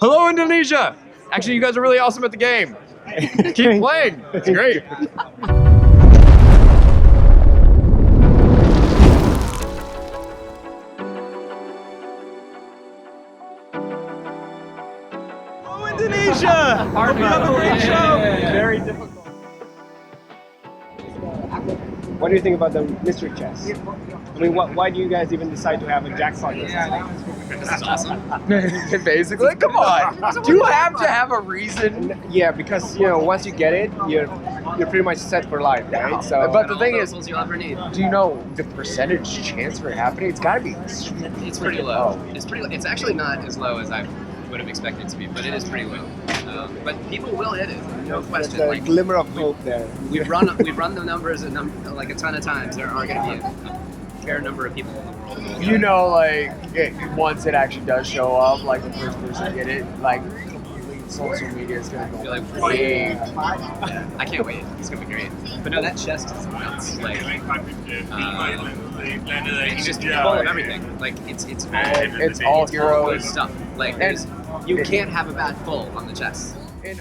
Hello, Indonesia! Actually, you guys are really awesome at the game. Keep playing. It's great. Hello, Indonesia! Hope you have a great show. Very difficult. What do you think about the mystery chess? I mean, why do you guys even decide to have a jackpot? This is awesome. Basically, come on. Do you have to have a reason? Yeah, because once you get it, you're pretty much set for life, right? So, But the thing is, you'll ever need. do you know the percentage chance for it happening? It's got to be. It's pretty low. It's actually not as low as I would have expected it to be, but it is pretty low. But people will hit it, no question. there's a glimmer of hope there. We've run the numbers like a ton of times. There are going to be a fair number of people in the world. You know, like once it actually does show up, like the first person to get it, like completely social media is gonna go You're like, big. I can't wait. It's gonna be great. But no, that chest is nuts. Like, it's just full of everything. Like, It's all good heroes. stuff. Like, And- you can't have a bad pull on the chest. And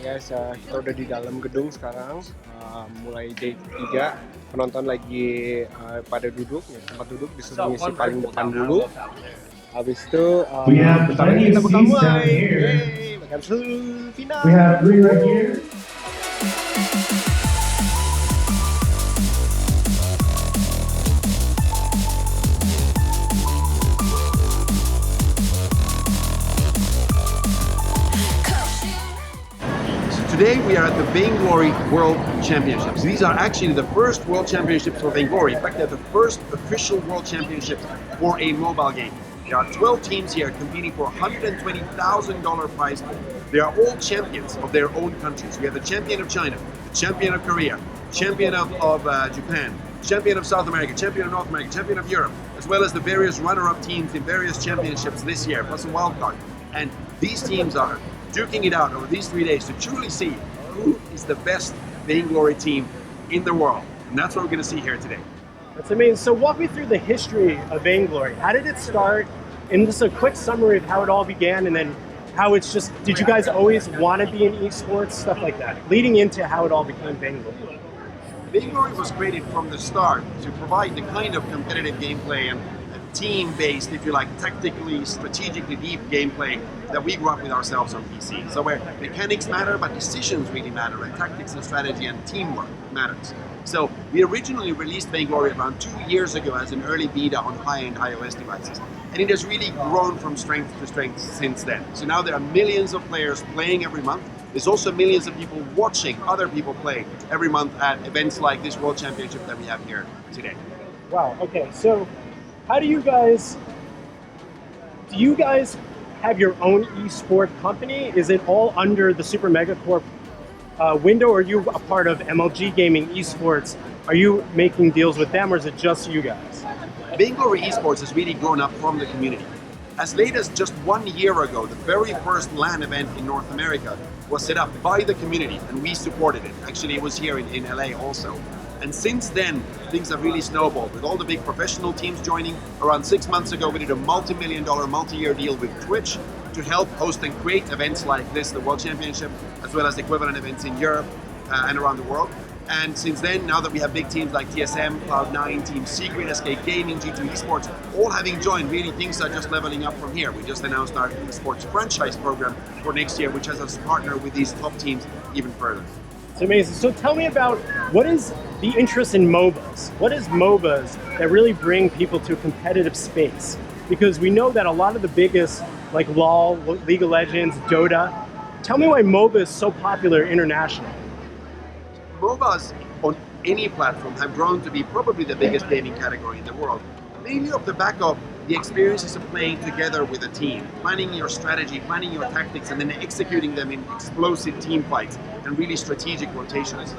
Guys, kita udah di dalam gedung sekarang, mulai day 3. Penonton lagi pada duduk, tempat duduk disuruh ngisi paling depan dulu. Habis itu pertama kita bakal mulai. Yeay, bakal final. We have 3 right here. Today we are at the Vainglory World Championships. These are actually the first World Championships for Vainglory. In fact, they're the first official World Championships for a mobile game. There are 12 teams here competing for $120,000 prize pool. They are all champions of their own countries. We have the champion of China, the champion of Korea, champion of Japan, champion of South America, champion of North America, champion of Europe, as well as the various runner-up teams in various championships this year, plus a wild card. And these teams are duking it out over these 3 days to truly see who is the best Vainglory team in the world. And that's what we're going to see here today. That's amazing. So walk me through the history of Vainglory. How did it start? And just a quick summary of how it all began, and then how it's just, did you guys always want to be in esports, stuff like that, leading into how it all became Vainglory? Vainglory was created from the start to provide the kind of competitive gameplay and team-based, if you like, tactically, strategically deep gameplay that we grew up with ourselves on PC. So where mechanics matter, but decisions really matter, and tactics and strategy and teamwork matters. So we originally released Vainglory around 2 years ago as an early beta on high-end iOS devices. And it has really grown from strength to strength since then. So now there are millions of players playing every month. There's also millions of people watching other people play every month at events like this World Championship that we have here today. Wow, okay, so how do you guys have your own esport company? Is it all under the Super Mega Corp window, or are you a part of MLG Gaming Esports? Are you making deals with them, or is it just you guys? Vainglory Esports has really grown up from the community. As late as just 1 year ago, the very first LAN event in North America was set up by the community, and we supported it. Actually, it was here in LA also. And since then, things have really snowballed with all the big professional teams joining. Around 6 months ago, we did a multi-million-dollar, multi-year deal with Twitch to help host and create events like this, the World Championship, as well as equivalent events in Europe and around the world. And since then, now that we have big teams like TSM, Cloud9, Team Secret, SK Gaming, G2 Esports, all having joined, really things are just leveling up from here. We just announced our esports franchise program for next year, which has us partner with these top teams even further. It's amazing. So tell me about, what is the interest in MOBAs? What is MOBAs that really bring people to a competitive space? Because we know that a lot of the biggest, like LoL, League of Legends, Dota, tell me why MOBA is so popular internationally. MOBAs on any platform have grown to be probably the biggest gaming category in the world, mainly off the back of the experiences of playing together with a team, planning your strategy, planning your tactics, and then executing them in explosive team fights and really strategic rotations.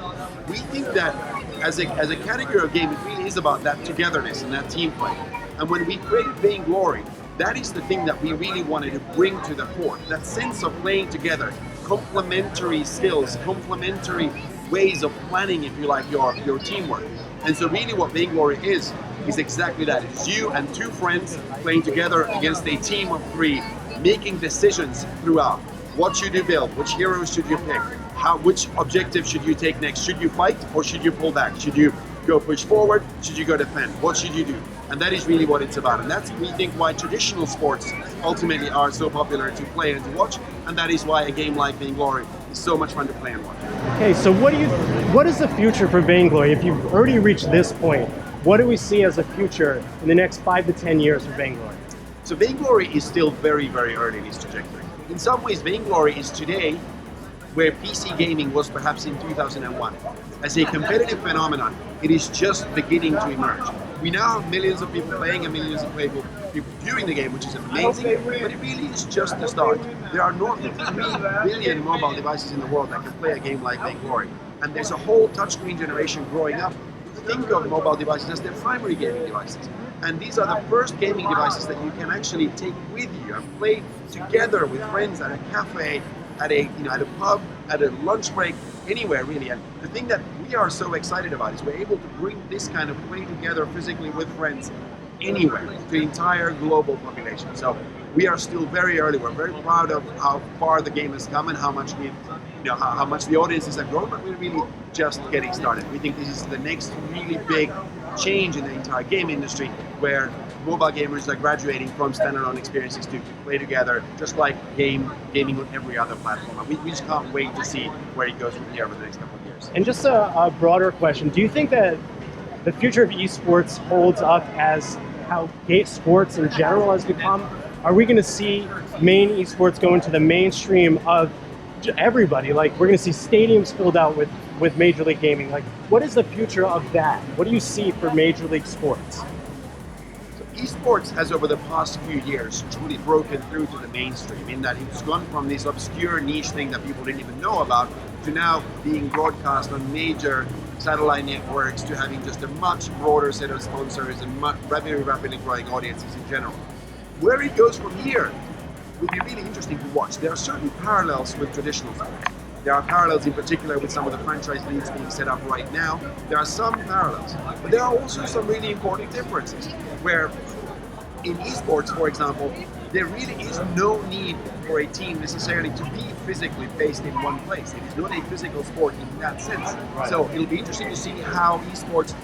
We think that as a category of game, it really is about that togetherness and that team fight. And when we created Vainglory, that is the thing that we really wanted to bring to the fore, that sense of playing together, complementary skills, complementary ways of planning, if you like, your teamwork. And so really what Vainglory is exactly that. It's you and two friends playing together against a team of three, making decisions throughout. What should you build? Which heroes should you pick? Which objective should you take next? Should you fight or should you pull back? Should you go push forward? Should you go defend? What should you do? And that is really what it's about. And that's, we think, why traditional sports ultimately are so popular to play and to watch. And that is why a game like Vainglory is so much fun to play and watch. Okay, so what is the future for Vainglory? If you've already reached this point, what do we see as a future in the next 5 to 10 years for Vainglory? So Vainglory is still very, very early in its trajectory. In some ways, Vainglory is today where PC gaming was perhaps in 2001. As a competitive phenomenon, it is just beginning to emerge. We now have millions of people playing and millions of people viewing the game, which is amazing, but it really is just the start. There are north of 3 billion mobile devices in the world that can play a game like Vainglory. And there's a whole touchscreen generation growing up who think of mobile devices as their primary gaming devices. And these are the first gaming devices that you can actually take with you and play together with friends at a cafe, at a pub, at a lunch break, anywhere really. And the thing that we are so excited about is we're able to bring this kind of play together physically with friends anywhere to the entire global population. So we are still very early. We're very proud of how far the game has come and how much how much the audiences have grown, but we're really just getting started. We think this is the next really big change in the entire game industry, where mobile gamers are graduating from standalone experiences to play together, just like gaming on every other platform. And we just can't wait to see where it goes from here over the next couple of years. And just a broader question, do you think that the future of esports holds up as how sports in general has become? Are we going to see main esports go into the mainstream of everybody? Like, we're going to see stadiums filled out with Major League Gaming. Like, what is the future of that? What do you see for Major League sports? Esports has, over the past few years, truly broken through to the mainstream, in that it's gone from this obscure niche thing that people didn't even know about to now being broadcast on major satellite networks, to having just a much broader set of sponsors and very rapidly growing audiences in general. Where it goes from here will be really interesting to watch. There are certain parallels with traditional sports. There are parallels in particular with some of the franchise leagues being set up right now. There are some parallels, but there are also some really important differences, where in esports, for example, there really is no need for a team necessarily to be physically based in one place. It is not a physical sport in that sense. Right. So it'll be interesting to see how esports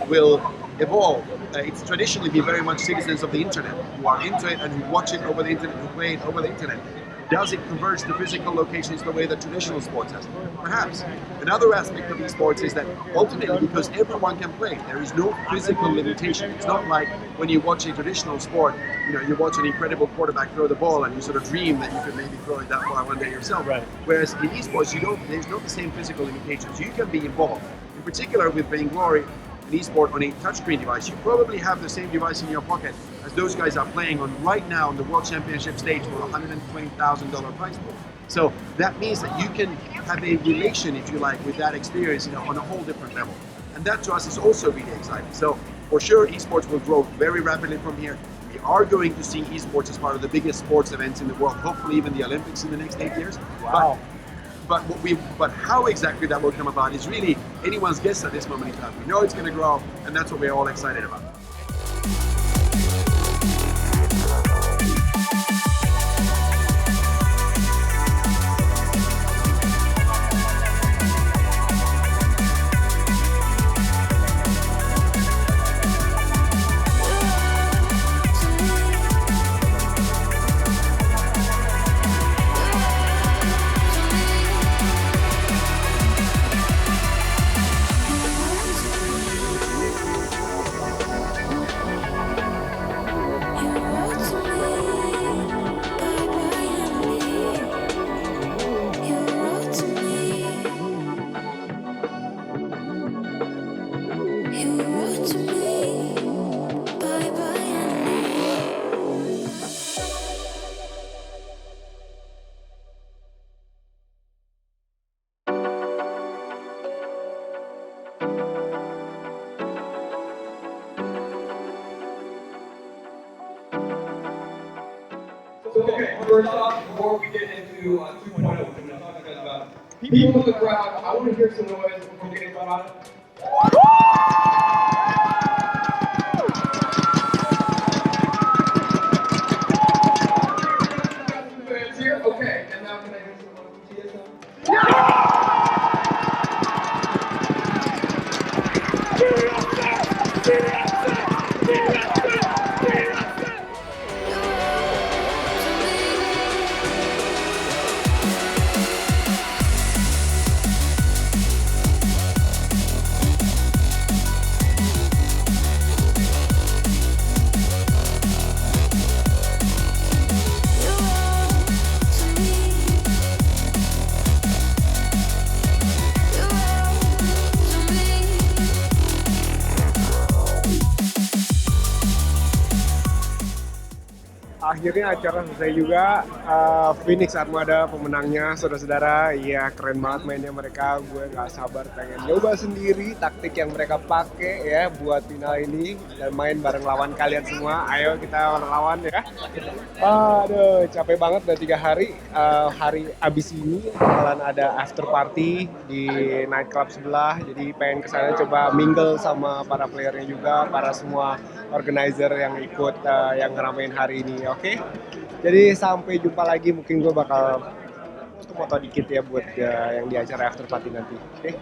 will evolve. It's traditionally been very much citizens of the internet who are into it and who watch it over the internet, who play it over the internet. Does it converge to physical locations the way that traditional sports has? Perhaps. Another aspect of esports is that ultimately, because everyone can play, there is no physical limitation. It's not like when you watch a traditional sport, you watch an incredible quarterback throw the ball and you sort of dream that you could maybe throw it that far one day yourself. Right. Whereas in esports, there's not the same physical limitations. You can be involved. In particular with Vainglory, an esport on a touchscreen device, you probably have the same device in your pocket as those guys are playing on right now on the World Championship stage for a $120,000 prize pool. So that means that you can have a relation, if you like, with that experience on a whole different level. And that to us is also really exciting. So for sure, esports will grow very rapidly from here. We are going to see esports as part of the biggest sports events in the world, hopefully even the Olympics in the next 8 years. Wow. But how exactly that will come about is really anyone's guess at this moment in time. We know it's going to grow, and that's what we're all excited about. first off, before we get into 2.0, which I'm going to talk to you guys about, people in the crowd, I want to hear some noise before we get into it. Fans here? Okay, and now can I hear Akhirnya acara selesai juga. Phoenix Armada pemenangnya, saudara-saudara. Iya, keren banget mainnya mereka. Gue nggak sabar pengen nyoba sendiri taktik yang mereka pakai ya buat final ini dan main bareng lawan kalian semua. Ayo kita lawan ya. Aduh, capek banget udah 3 hari. Hari abis ini bakalan ada after party di nightclub sebelah. Jadi pengen kesana coba mingle sama para playernya juga, para semua organizer yang ikut yang ngeramein hari ini. Oke, jadi sampai jumpa lagi. Mungkin gue bakal foto-foto dikit ya buat yang di acara after party nanti. Oke.